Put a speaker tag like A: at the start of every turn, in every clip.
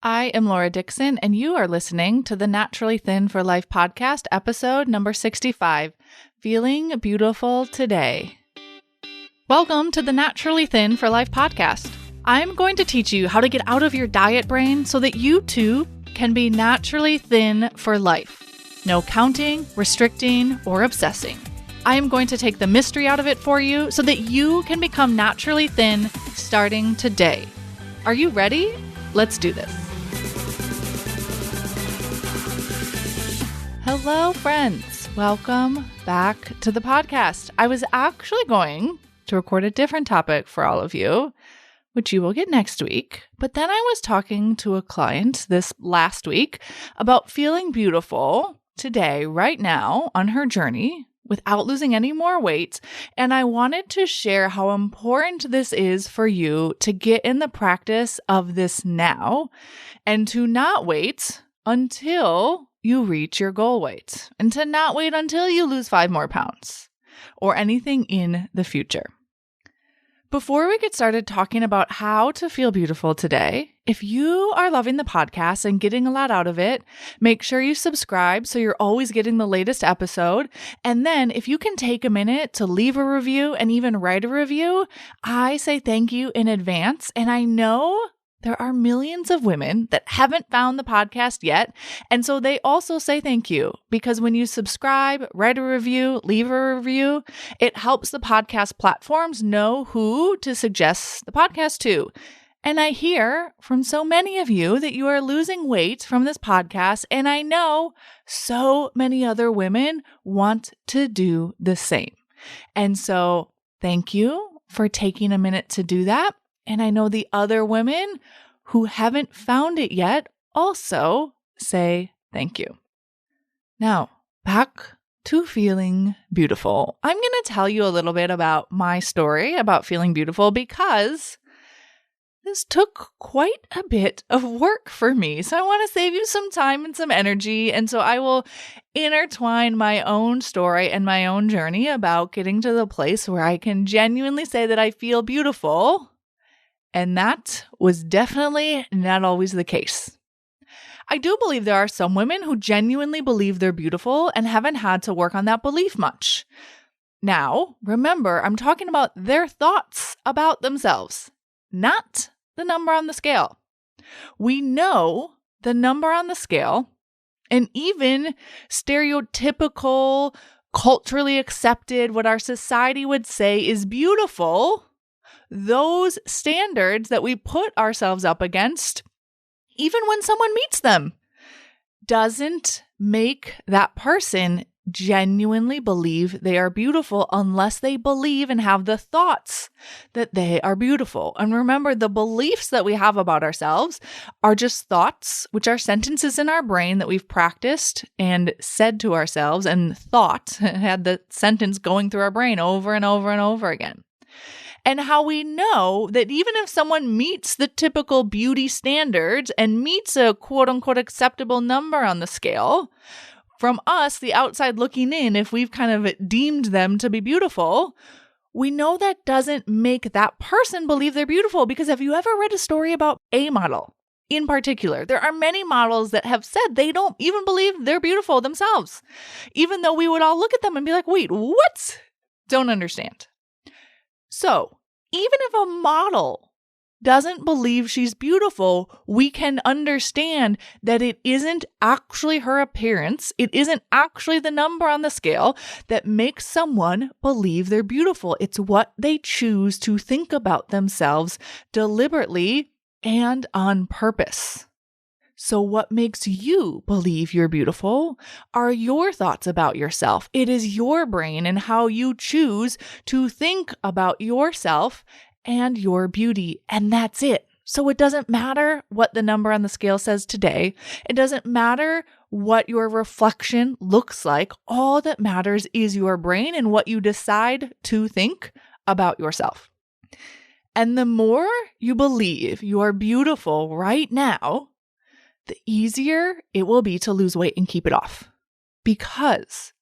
A: I am Laura Dixon, and you are listening to the Naturally Thin for Life podcast, episode number 65, Feeling Beautiful Today. Welcome to the Naturally Thin for Life podcast. I'm going to teach you how to get out of your diet brain so that you too can be naturally thin for life. No counting, restricting, or obsessing. I am going to take the mystery out of it for you so that you can become naturally thin starting today. Are you ready? Let's do this. Hello, friends. Welcome back to the podcast. I was actually going to record a different topic for all of you, which you will get next week. But then I was talking to a client this last week about feeling beautiful today, right now, on her journey without losing any more weight. And I wanted to share how important this is for you to get in the practice of this now and to not wait until you reach your goal weight and to not wait until you lose 5 more pounds or anything in the future. Before we get started talking about how to feel beautiful today, if you are loving the podcast and getting a lot out of it, make sure you subscribe so you're always getting the latest episode. And then if you can take a minute to leave a review and even write a review, I say thank you in advance. And I know there are millions of women that haven't found the podcast yet. And so they also say thank you because when you subscribe, write a review, leave a review, it helps the podcast platforms know who to suggest the podcast to. And I hear from so many of you that you are losing weight from this podcast. And I know so many other women want to do the same. And so thank you for taking a minute to do that. And I know the other women who haven't found it yet also say thank you. Now, back to feeling beautiful. I'm going to tell you a little bit about my story about feeling beautiful because this took quite a bit of work for me. So I want to save you some time and some energy. And so I will intertwine my own story and my own journey about getting to the place where I can genuinely say that I feel beautiful. And that was definitely not always the case. I do believe there are some women who genuinely believe they're beautiful and haven't had to work on that belief much. Now, remember, I'm talking about their thoughts about themselves, not the number on the scale. We know the number on the scale and even stereotypical, culturally accepted, what our society would say is beautiful. Those standards that we put ourselves up against, even when someone meets them, doesn't make that person genuinely believe they are beautiful unless they believe and have the thoughts that they are beautiful. And remember, the beliefs that we have about ourselves are just thoughts, which are sentences in our brain that we've practiced and said to ourselves and thought, had the sentence going through our brain over and over and over again. And how we know that even if someone meets the typical beauty standards and meets a quote unquote acceptable number on the scale, from us, the outside looking in, if we've kind of deemed them to be beautiful, we know that doesn't make that person believe they're beautiful. Because have you ever read a story about a model in particular? There are many models that have said they don't even believe they're beautiful themselves, even though we would all look at them and be like, wait, what? Don't understand. So, even if a model doesn't believe she's beautiful, we can understand that it isn't actually her appearance, it isn't actually the number on the scale that makes someone believe they're beautiful. It's what they choose to think about themselves deliberately and on purpose. So what makes you believe you're beautiful are your thoughts about yourself. It is your brain and how you choose to think about yourself and your beauty. And that's it. So it doesn't matter what the number on the scale says today. It doesn't matter what your reflection looks like. All that matters is your brain and what you decide to think about yourself. And the more you believe you are beautiful right now, the easier it will be to lose weight and keep it off. Because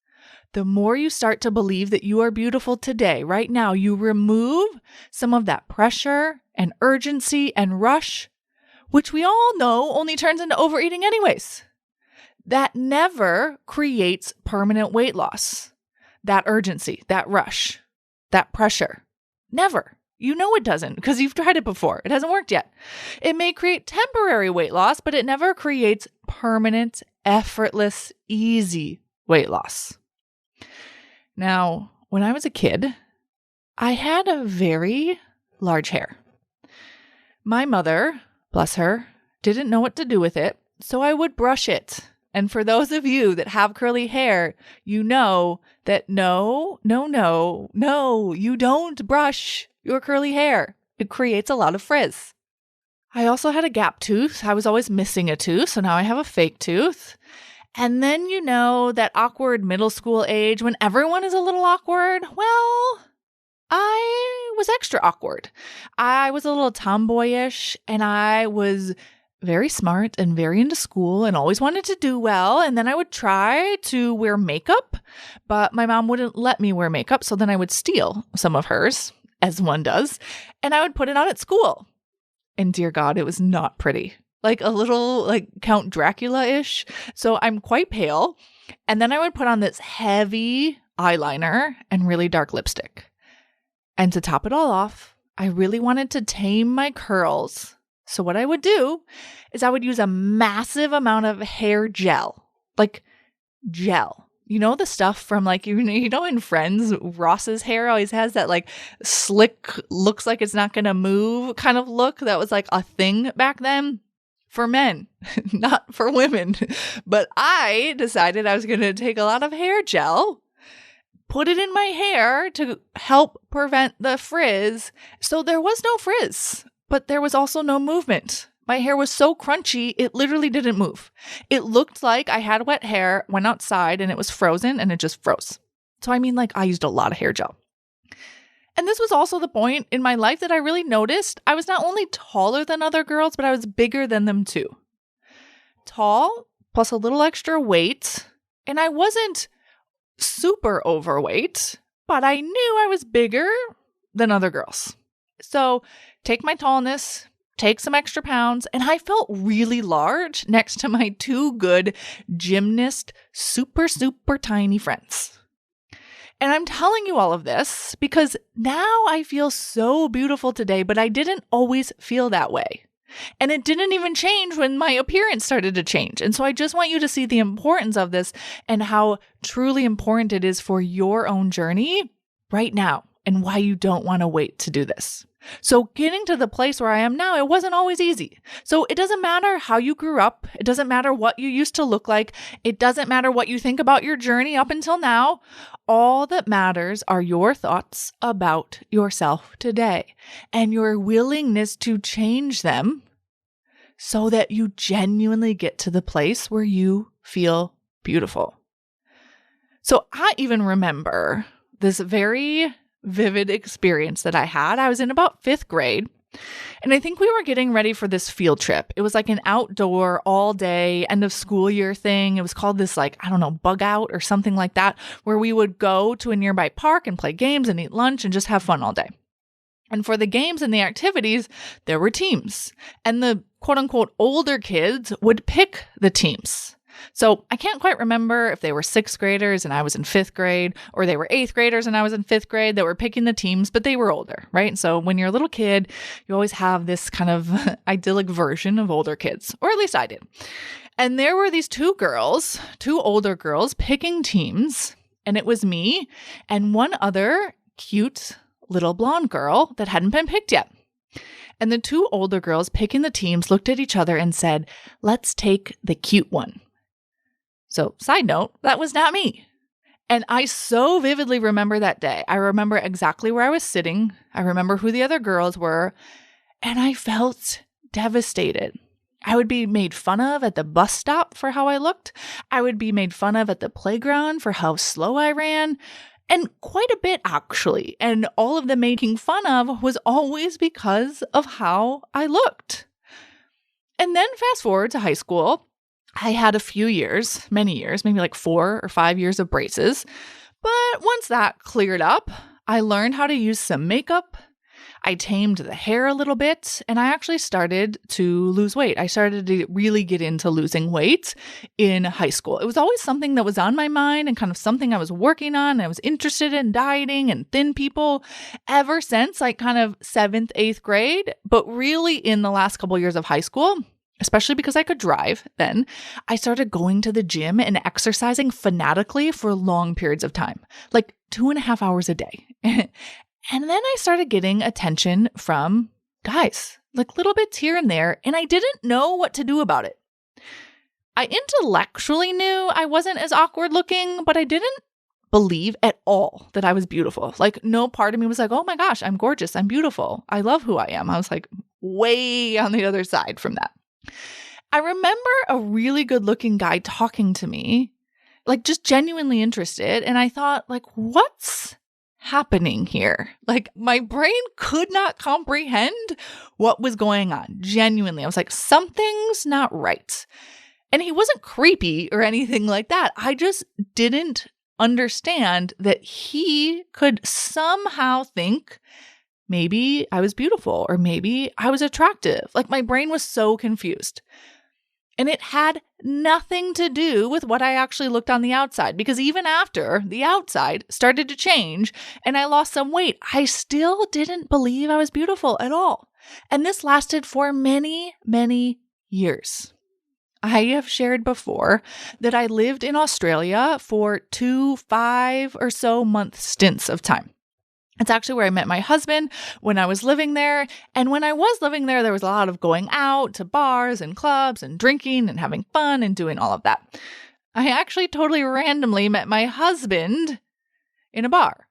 A: the more you start to believe that you are beautiful today, right now, you remove some of that pressure and urgency and rush, which we all know only turns into overeating anyways. That never creates permanent weight loss. That urgency, that rush, that pressure. Never. You know it doesn't because you've tried it before. It hasn't worked yet. It may create temporary weight loss, but it never creates permanent, effortless, easy weight loss. Now, when I was a kid, I had a very large hair. My mother, bless her, didn't know what to do with it, so I would brush it. And for those of you that have curly hair, you know that no, you don't brush your curly hair. It creates a lot of frizz. I also had a gap tooth. I was always missing a tooth, so now I have a fake tooth. And then you know that awkward middle school age when everyone is a little awkward. Well, I was extra awkward. I was a little tomboyish, and I was very smart and very into school and always wanted to do well. And then I would try to wear makeup, but my mom wouldn't let me wear makeup. So then I would steal some of hers, as one does, and I would put it on at school. And dear God, it was not pretty. Like a little like Count Dracula-ish. So I'm quite pale. And then I would put on this heavy eyeliner and really dark lipstick. And to top it all off, I really wanted to tame my curls. So what I would do is I would use a massive amount of hair gel, like gel. You know, the stuff from like, you know, in Friends, Ross's hair always has that like slick, looks like it's not going to move kind of look. That was like a thing back then for men, not for women. But I decided I was going to take a lot of hair gel, put it in my hair to help prevent the frizz. So there was no frizz. But there was also no movement. My hair was so crunchy, it literally didn't move. It looked like I had wet hair, went outside, and it was frozen, and it just froze. So I mean, like, I used a lot of hair gel. And this was also the point in my life that I really noticed I was not only taller than other girls, but I was bigger than them too. Tall, plus a little extra weight, and I wasn't super overweight, but I knew I was bigger than other girls. So take my tallness, take some extra pounds, and I felt really large next to my two good gymnast, super tiny friends. And I'm telling you all of this because now I feel so beautiful today, but I didn't always feel that way. And it didn't even change when my appearance started to change. And so I just want you to see the importance of this and how truly important it is for your own journey right now and why you don't want to wait to do this. So getting to the place where I am now, it wasn't always easy. So it doesn't matter how you grew up. It doesn't matter what you used to look like. It doesn't matter what you think about your journey up until now. All that matters are your thoughts about yourself today and your willingness to change them so that you genuinely get to the place where you feel beautiful. So I even remember this very vivid experience that I had. I was in about 5th grade, and I think we were getting ready for this field trip. It was like an outdoor all day end of school year thing. It was called this bug out or something like that, where we would go to a nearby park and play games and eat lunch and just have fun all day. And for the games and the activities, there were teams, and the quote unquote older kids would pick the teams. So I can't quite remember if they were 6th graders and I was in 5th grade, or they were 8th graders and I was in 5th grade that were picking the teams, but they were older, right? So when you're a little kid, you always have this kind of idyllic version of older kids, or at least I did. And there were these two older girls picking teams, and it was me and one other cute little blonde girl that hadn't been picked yet. And the two older girls picking the teams looked at each other and said, "Let's take the cute one." So, side note, that was not me. And I so vividly remember that day. I remember exactly where I was sitting. I remember who the other girls were. And I felt devastated. I would be made fun of at the bus stop for how I looked. I would be made fun of at the playground for how slow I ran. And quite a bit, actually. And all of the making fun of was always because of how I looked. And then fast forward to high school. I had a few years, many years, maybe like 4 or 5 years of braces. But once that cleared up, I learned how to use some makeup. I tamed the hair a little bit, and I actually started to lose weight. I started to really get into losing weight in high school. It was always something that was on my mind and kind of something I was working on. I was interested in dieting and thin people ever since like kind of 7th, 8th grade, but really in the last couple years of high school, especially because I could drive then, I started going to the gym and exercising fanatically for long periods of time, like 2.5 hours a day. And then I started getting attention from guys, like little bits here and there, and I didn't know what to do about it. I intellectually knew I wasn't as awkward looking, but I didn't believe at all that I was beautiful. Like no part of me was like, oh my gosh, I'm gorgeous. I'm beautiful. I love who I am. I was like way on the other side from that. I remember a really good looking guy talking to me, like just genuinely interested. And I thought like, what's happening here? Like my brain could not comprehend what was going on. Genuinely. I was like, something's not right. And he wasn't creepy or anything like that. I just didn't understand that he could somehow think maybe I was beautiful or maybe I was attractive. Like my brain was so confused. And it had nothing to do with what I actually looked on the outside, because even after the outside started to change and I lost some weight, I still didn't believe I was beautiful at all. And this lasted for many, many years. I have shared before that I lived in Australia for 2 5 or so month stints of time. It's actually where I met my husband when I was living there. And when I was living there, there was a lot of going out to bars and clubs and drinking and having fun and doing all of that. I actually totally randomly met my husband in a bar.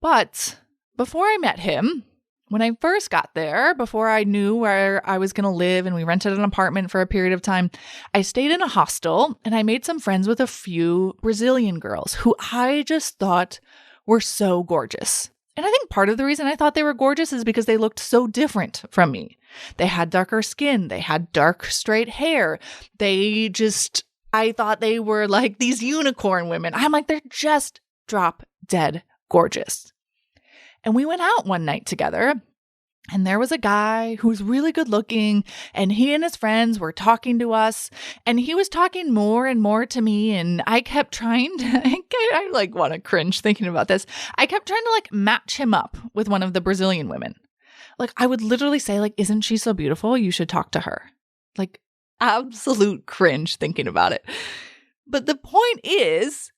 A: But before I met him, when I first got there, before I knew where I was going to live and we rented an apartment for a period of time, I stayed in a hostel and I made some friends with a few Brazilian girls who I just thought were so gorgeous. And I think part of the reason I thought they were gorgeous is because they looked so different from me. They had darker skin. They had dark, straight hair. I thought they were like these unicorn women. I'm like, they're just drop dead gorgeous. And we went out one night together, and there was a guy who was really good looking, and he and his friends were talking to us, and he was talking more and more to me, and I kept trying to, I like want to cringe thinking about this. I kept trying to like match him up with one of the Brazilian women. Like I would literally say like, isn't she so beautiful? You should talk to her. Like absolute cringe thinking about it. But the point is,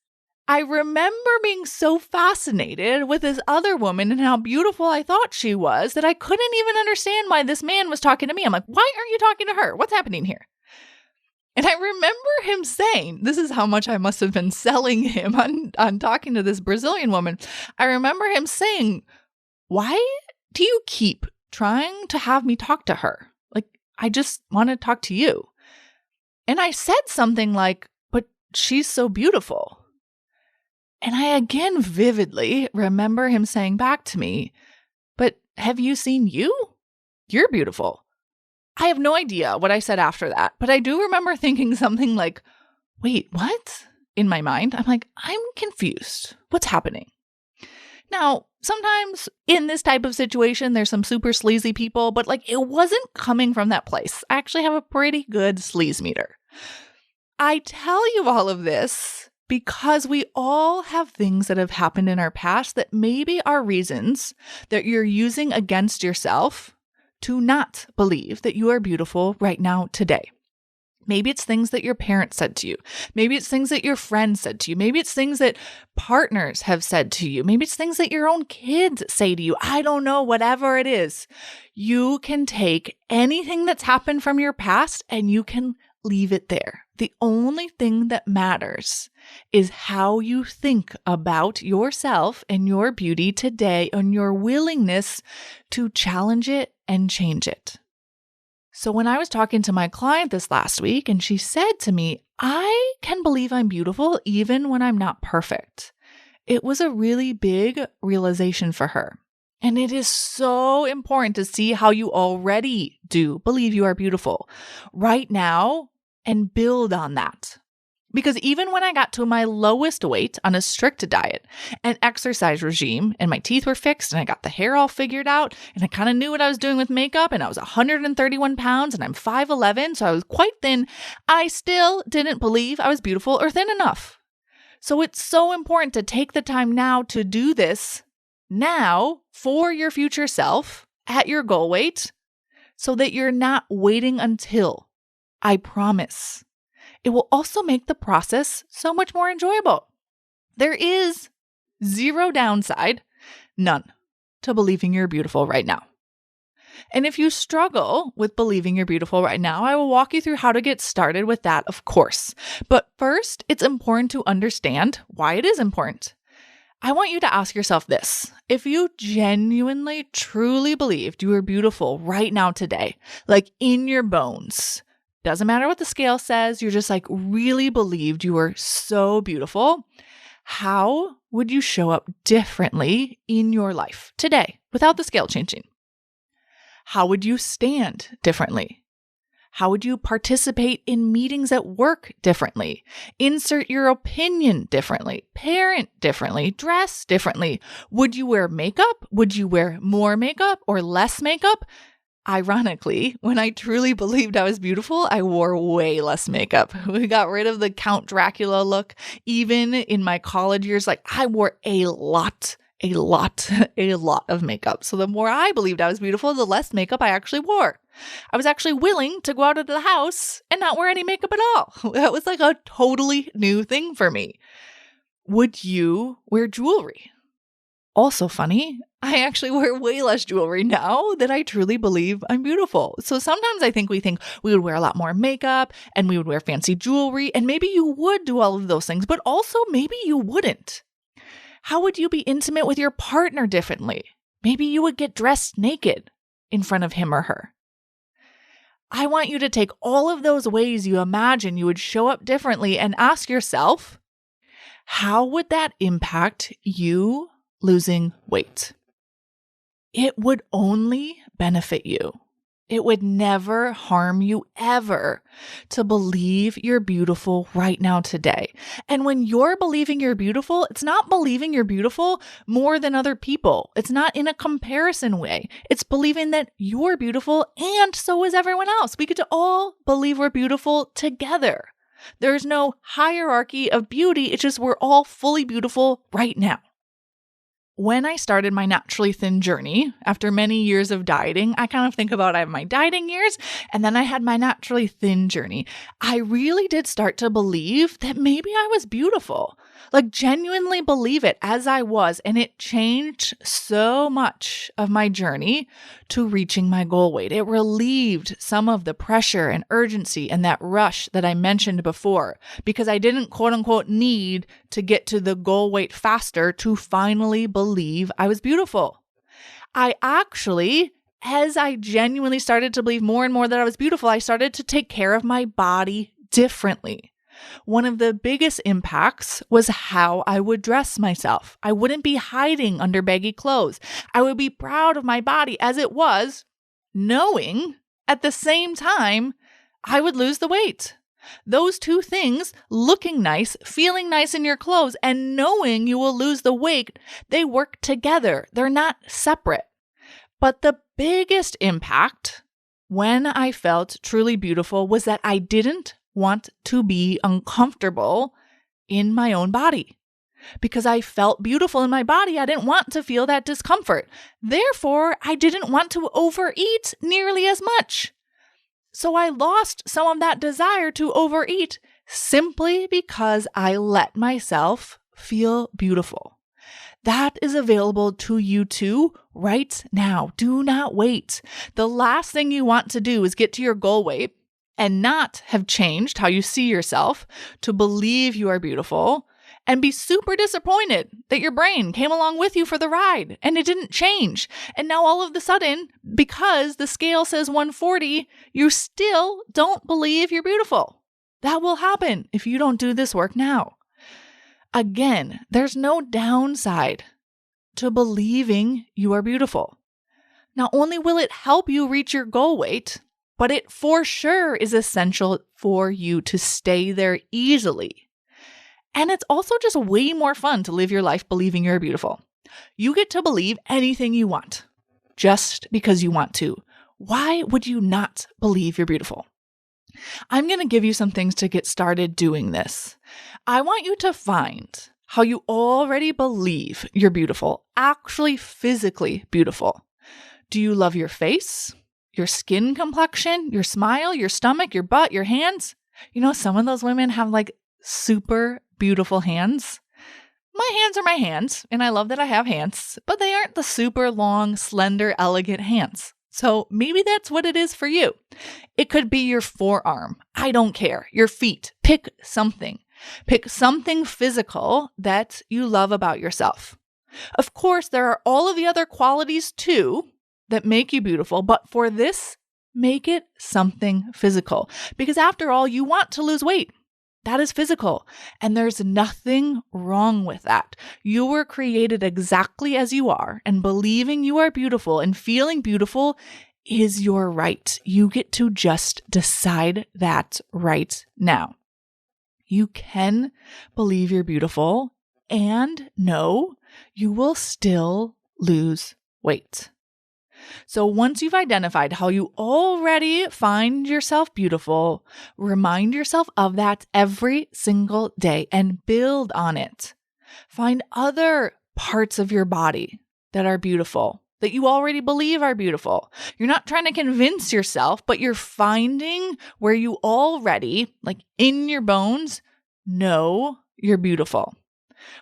A: I remember being so fascinated with this other woman and how beautiful I thought she was that I couldn't even understand why this man was talking to me. I'm like, why aren't you talking to her? What's happening here? And I remember him saying, this is how much I must have been selling him on talking to this Brazilian woman. I remember him saying, why do you keep trying to have me talk to her? Like, I just want to talk to you. And I said something like, but she's so beautiful. And I again vividly remember him saying back to me, but have you seen you? You're beautiful. I have no idea what I said after that, but I do remember thinking something like, wait, what? In my mind, I'm like, I'm confused. What's happening? Now, sometimes in this type of situation, there's some super sleazy people, but like it wasn't coming from that place. I actually have a pretty good sleaze meter. I tell you all of this because we all have things that have happened in our past that maybe are reasons that you're using against yourself to not believe that you are beautiful right now today. Maybe it's things that your parents said to you. Maybe it's things that your friends said to you. Maybe it's things that partners have said to you. Maybe it's things that your own kids say to you. I don't know, whatever it is. You can take anything that's happened from your past and you can leave it there. The only thing that matters is how you think about yourself and your beauty today and your willingness to challenge it and change it. So when I was talking to my client this last week and she said to me, I can believe I'm beautiful even when I'm not perfect. It was a really big realization for her. And it is so important to see how you already do believe you are beautiful right now and build on that. Because even when I got to my lowest weight on a strict diet and exercise regime, and my teeth were fixed and I got the hair all figured out and I kind of knew what I was doing with makeup, and I was 131 pounds and I'm 5'11", so I was quite thin, I still didn't believe I was beautiful or thin enough. So it's so important to take the time now to do this now for your future self at your goal weight so that you're not waiting until. I promise. It will also make the process so much more enjoyable. There is zero downside, none, to believing you're beautiful right now. And if you struggle with believing you're beautiful right now, I will walk you through how to get started with that, of course. But first, it's important to understand why it is important. I want you to ask yourself this. If you genuinely, truly believed you were beautiful right now today, like in your bones, doesn't matter what the scale says, you're just like really believed you were so beautiful, how would you show up differently in your life today without the scale changing? How would you stand differently? How would you participate in meetings at work differently? Insert your opinion differently, parent differently, dress differently. Would you wear makeup? Would you wear more makeup or less makeup? Ironically, when I truly believed I was beautiful, I wore way less makeup. We got rid of the Count Dracula look. Even in my college years, like I wore a lot of makeup. So the more I believed I was beautiful, the less makeup I actually wore. I was actually willing to go out of the house and not wear any makeup at all. That was like a totally new thing for me. Would you wear jewelry? Also funny, I actually wear way less jewelry now that I truly believe I'm beautiful. So sometimes I think we would wear a lot more makeup and we would wear fancy jewelry, and maybe you would do all of those things, but also maybe you wouldn't. How would you be intimate with your partner differently? Maybe you would get dressed naked in front of him or her. I want you to take all of those ways you imagine you would show up differently and ask yourself, how would that impact you losing weight? It would only benefit you. It would never harm you ever to believe you're beautiful right now today. And when you're believing you're beautiful, it's not believing you're beautiful more than other people. It's not in a comparison way. It's believing that you're beautiful and so is everyone else. We get to all believe we're beautiful together. There's no hierarchy of beauty. It's just we're all fully beautiful right now. When I started my naturally thin journey, after many years of dieting, I kind of think about I have my dieting years, and then I had my naturally thin journey. I really did start to believe that maybe I was beautiful, like genuinely believe it as I was, and it changed so much of my journey to reaching my goal weight. It relieved some of the pressure and urgency and that rush that I mentioned before, because I didn't quote unquote need to get to the goal weight faster to finally believe I was beautiful. I actually, as I genuinely started to believe more and more that I was beautiful, I started to take care of my body differently. One of the biggest impacts was how I would dress myself. I wouldn't be hiding under baggy clothes. I would be proud of my body as it was, knowing at the same time I would lose the weight. Those two things, looking nice, feeling nice in your clothes, and knowing you will lose the weight, they work together. They're not separate. But the biggest impact when I felt truly beautiful was that I didn't want to be uncomfortable in my own body. Because I felt beautiful in my body, I didn't want to feel that discomfort. Therefore, I didn't want to overeat nearly as much. So I lost some of that desire to overeat simply because I let myself feel beautiful. That is available to you too right now. Do not wait. The last thing you want to do is get to your goal weight and not have changed how you see yourself to believe you are beautiful and be super disappointed that your brain came along with you for the ride and it didn't change. And now all of a sudden, because the scale says 140, you still don't believe you're beautiful. That will happen if you don't do this work now. Again, there's no downside to believing you are beautiful. Not only will it help you reach your goal weight, but it for sure is essential for you to stay there easily. And it's also just way more fun to live your life believing you're beautiful. You get to believe anything you want just because you want to. Why would you not believe you're beautiful? I'm going to give you some things to get started doing this. I want you to find how you already believe you're beautiful, actually physically beautiful. Do you love your face, your skin complexion, your smile, your stomach, your butt, your hands? You know, some of those women have like super beautiful hands. My hands are my hands, and I love that I have hands, but they aren't the super long, slender, elegant hands. So maybe that's what it is for you. It could be your forearm. I don't care. Your feet. Pick something. Pick something physical that you love about yourself. Of course, there are all of the other qualities too that make you beautiful, but for this, make it something physical. Because after all, you want to lose weight. That is physical, and there's nothing wrong with that. You were created exactly as you are, and believing you are beautiful and feeling beautiful is your right. You get to just decide that right now. You can believe you're beautiful and know you will still lose weight. So once you've identified how you already find yourself beautiful, remind yourself of that every single day and build on it. Find other parts of your body that are beautiful, that you already believe are beautiful. You're not trying to convince yourself, but you're finding where you already, like in your bones, know you're beautiful,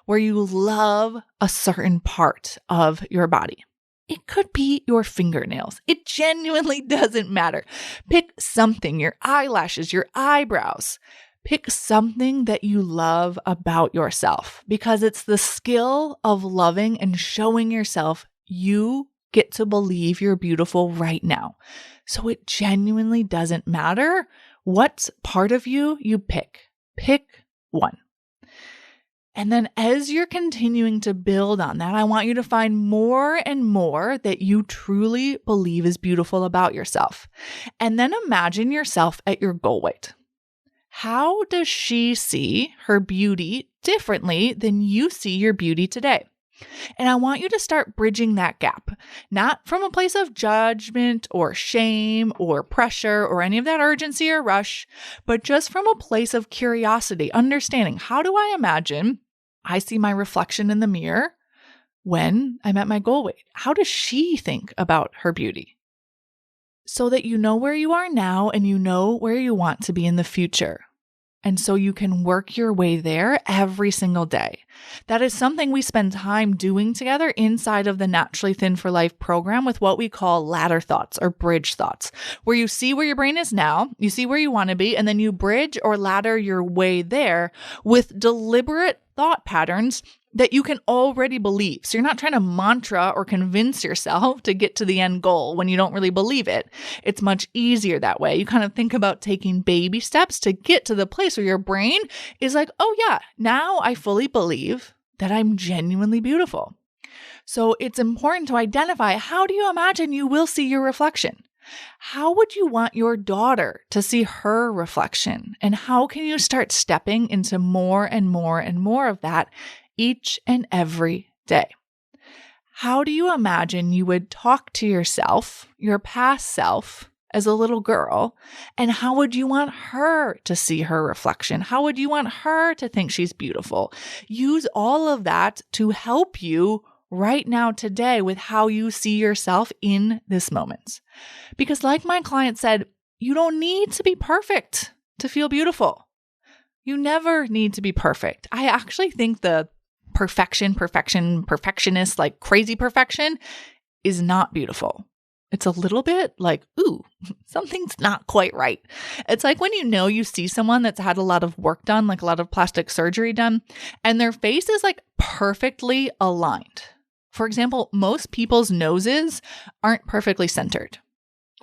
A: where you love a certain part of your body. It could be your fingernails. It genuinely doesn't matter. Pick something, your eyelashes, your eyebrows. Pick something that you love about yourself, because it's the skill of loving and showing yourself you get to believe you're beautiful right now. So it genuinely doesn't matter what part of you pick. Pick one. And then as you're continuing to build on that, I want you to find more and more that you truly believe is beautiful about yourself. And then imagine yourself at your goal weight. How does she see her beauty differently than you see your beauty today? And I want you to start bridging that gap, not from a place of judgment or shame or pressure or any of that urgency or rush, but just from a place of curiosity, understanding, how do I imagine I see my reflection in the mirror when I'm at my goal weight? How does she think about her beauty? So that you know where you are now and you know where you want to be in the future. And so you can work your way there every single day. That is something we spend time doing together inside of the Naturally Thin for Life program with what we call ladder thoughts or bridge thoughts, where you see where your brain is now, you see where you want to be, and then you bridge or ladder your way there with deliberate thought patterns that you can already believe. So you're not trying to mantra or convince yourself to get to the end goal when you don't really believe it. It's much easier that way. You kind of think about taking baby steps to get to the place where your brain is like, oh yeah, now I fully believe that I'm genuinely beautiful. So it's important to identify, how do you imagine you will see your reflection? How would you want your daughter to see her reflection? And how can you start stepping into more and more and more of that each and every day? How do you imagine you would talk to yourself, your past self, as a little girl? And how would you want her to see her reflection? How would you want her to think she's beautiful? Use all of that to help you right now today with how you see yourself in this moment. Because like my client said, you don't need to be perfect to feel beautiful. You never need to be perfect. I actually think the perfectionist, like crazy perfection is not beautiful. It's a little bit like, ooh, something's not quite right. It's like when you see someone that's had a lot of work done, like a lot of plastic surgery done, and their face is like perfectly aligned. For example, most people's noses aren't perfectly centered.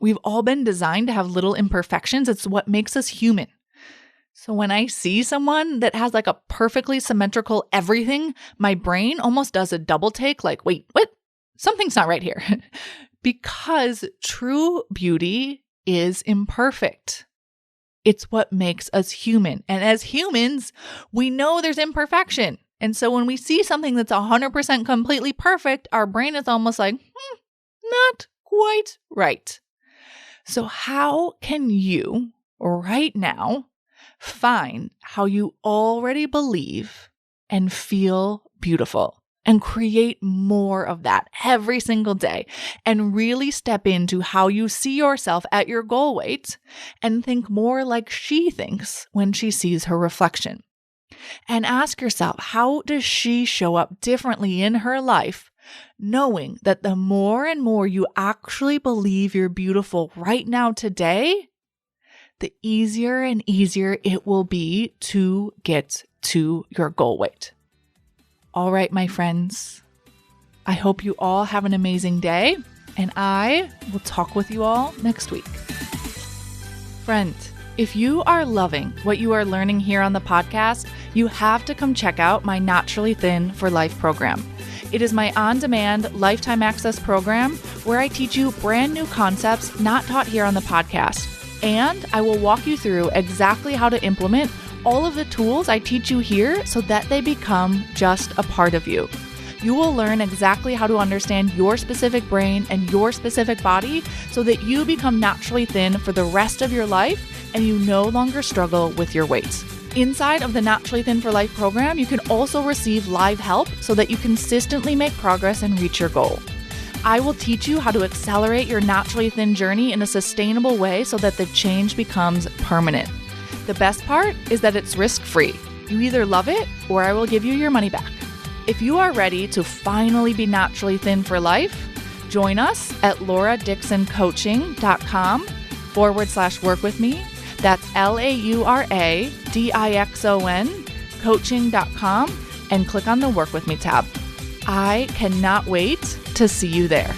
A: We've all been designed to have little imperfections. It's what makes us human. So when I see someone that has like a perfectly symmetrical everything, my brain almost does a double take, like, wait, what? Something's not right here. Because true beauty is imperfect. It's what makes us human. And as humans, we know there's imperfection. And so when we see something that's 100% completely perfect, our brain is almost like, not quite right. So how can you, right now, find how you already believe and feel beautiful and create more of that every single day and really step into how you see yourself at your goal weight and think more like she thinks when she sees her reflection? And ask yourself, how does she show up differently in her life, knowing that the more and more you actually believe you're beautiful right now today, the easier and easier it will be to get to your goal weight. All right, my friends, I hope you all have an amazing day, and I will talk with you all next week. Friend, if you are loving what you are learning here on the podcast, you have to come check out my Naturally Thin for Life program. It is my on-demand lifetime access program where I teach you brand new concepts not taught here on the podcast. And I will walk you through exactly how to implement all of the tools I teach you here so that they become just a part of you. You will learn exactly how to understand your specific brain and your specific body so that you become naturally thin for the rest of your life and you no longer struggle with your weight. Inside of the Naturally Thin for Life program, you can also receive live help so that you consistently make progress and reach your goal. I will teach you how to accelerate your naturally thin journey in a sustainable way so that the change becomes permanent. The best part is that it's risk-free. You either love it or I will give you your money back. If you are ready to finally be naturally thin for life, join us at lauradixoncoaching.com/work with me. That's LAURADIXON coaching.com and click on the Work With Me tab. I cannot wait to see you there.